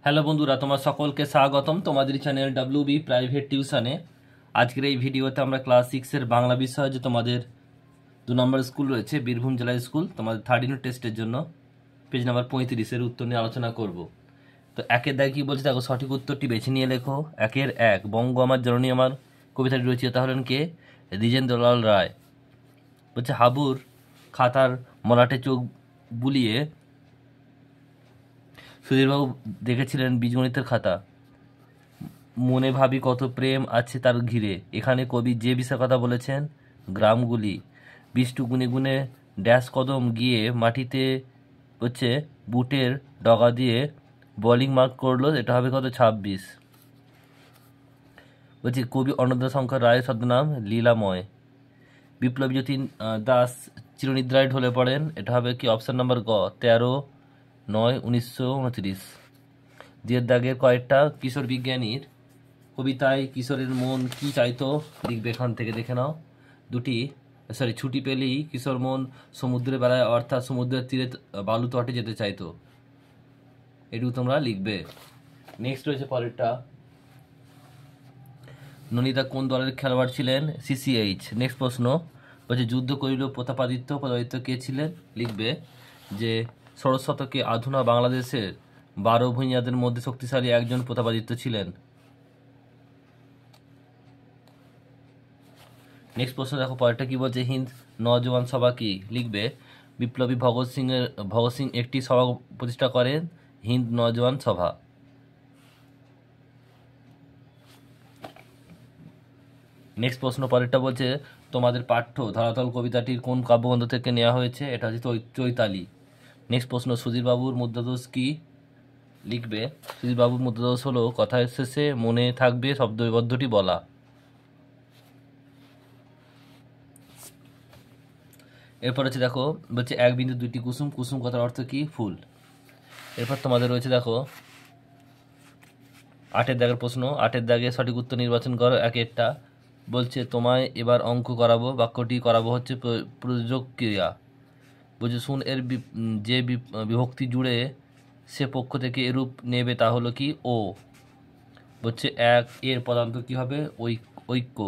Hello বন্ধুরা, তোমার সকলকে স্বাগতম তোমাদের চ্যানেল ডাব্লিউবি প্রাইভেট টিউশনে। আজকের এই ভিডিওতে আমরা ক্লাস 6-এর বাংলা বিষয় যে তোমাদের 2 নম্বর স্কুল রয়েছে বীরভূম জেলা স্কুল, তোমাদের থার্ড ইউনিট টেস্টের জন্য পেজ নাম্বার 35-এর উত্তর নিয়ে আলোচনা করব। তো একের দাগে কী বলছে দেখো, সঠিক উত্তরটি বেছে নিয়ে লেখো। 1 বঙ্গ আমার জননী আমার কবিতাটি রচিত হলেন কে? দ্বিজেন্দ্রলাল রায়। বলছে হাবুর খাতার মলাটে চোখ বুলিয়ে সুধীরবাবু দেখেছিলেন বীজগণিতের খাতা। মনে ভাবি কত প্রেম আছে তার ঘিরে। এখানে কবি যে বিষয়ের কথা বলেছেন, গ্রামগুলি। বৃষ্টি গুনে গুনে ড্যাশ কদম গিয়ে মাটিতে হচ্ছে বুটের ডগা দিয়ে বোলিং মার্ক করলো, এটা হবে কত? 26। বলছি কবি অন্নদাশঙ্কর রায় ছদ্মনাম লীলাময়। বিপ্লবী যতীন দাস চিরনিদ্রায় ঢলে পড়েন, এটা হবে কি? অপশন নাম্বার গ, 13/9/1929। যে দাগের কয়েকটা কিশোর বিজ্ঞানীর কবিতায় কিশোরের মন কি চাইতো লিখবে, এখান থেকে দেখে নাও। ছুটি পেলেই কিশোর মন সমুদ্রে বেড়ায়, অর্থাৎ সমুদ্রের তীরে বালু তটে যেতে চাইতো, এটুকু তোমরা লিখবে। নেক্সট রয়েছে পরেরটা, ননিদা কোন দলের খেলোয়াড় ছিলেন? সিসিএইচ। নেক্সট প্রশ্ন বলছে যুদ্ধ করিল প্রতাপাদিত্য, প্রতাপাদিত্য কে ছিলেন? লিখবে যে ষোড়শ শতকে আধুনা বাংলাদেশের 12 ভূঁইয়াদের মধ্যে শক্তিশালী একজন প্রতাপাদিত্য ছিলেন। নেক্সট প্রশ্ন দেখো পরেরটা কি বলছে, হিন্দ নওজওয়ান সভা কি? লিখবে বিপ্লবী ভগৎ সিং একটি সভা প্রতিষ্ঠা করেন, হিন্দ নওজওয়ান সভা। নেক্সট প্রশ্ন পরেরটা বলছে তোমাদের পাঠ্য ধরাতল কবিতাটির কোন কাব্যগ্রন্থ থেকে নেওয়া হয়েছে? এটা হচ্ছে চৈতালি। নেক্সট প্রশ্ন সুধীরবাবুর মুদ্রাদোষ কি? লিখবে সুধীরবাবুর মুদ্রাদোষ হলো কথার শেষে মনে থাকবে শব্দবিবদ্ধটি বলা। এরপর হচ্ছে দেখো বলছে 1 বিন্দু 2টি কুসুম, কুসুম কথার অর্থ কি? ফুল। এরপর তোমাদের রয়েছে দেখো 8-এর দাগের প্রশ্ন। 8-এর দাগে সঠিক উত্তর নির্বাচন করো। 1-এরটা বলছে তোমায় এবার অঙ্ক করাবো, বাক্যটি করাবো হচ্ছে প্রযোজক ক্রিয়া। বলছে শুন এর যে বিভক্তি জুড়ে সে পক্ষ থেকে এরূপ নেবে তা হলো কি? ও। বলছে 1 এর পদান্ত কি হবে? ঐক্য।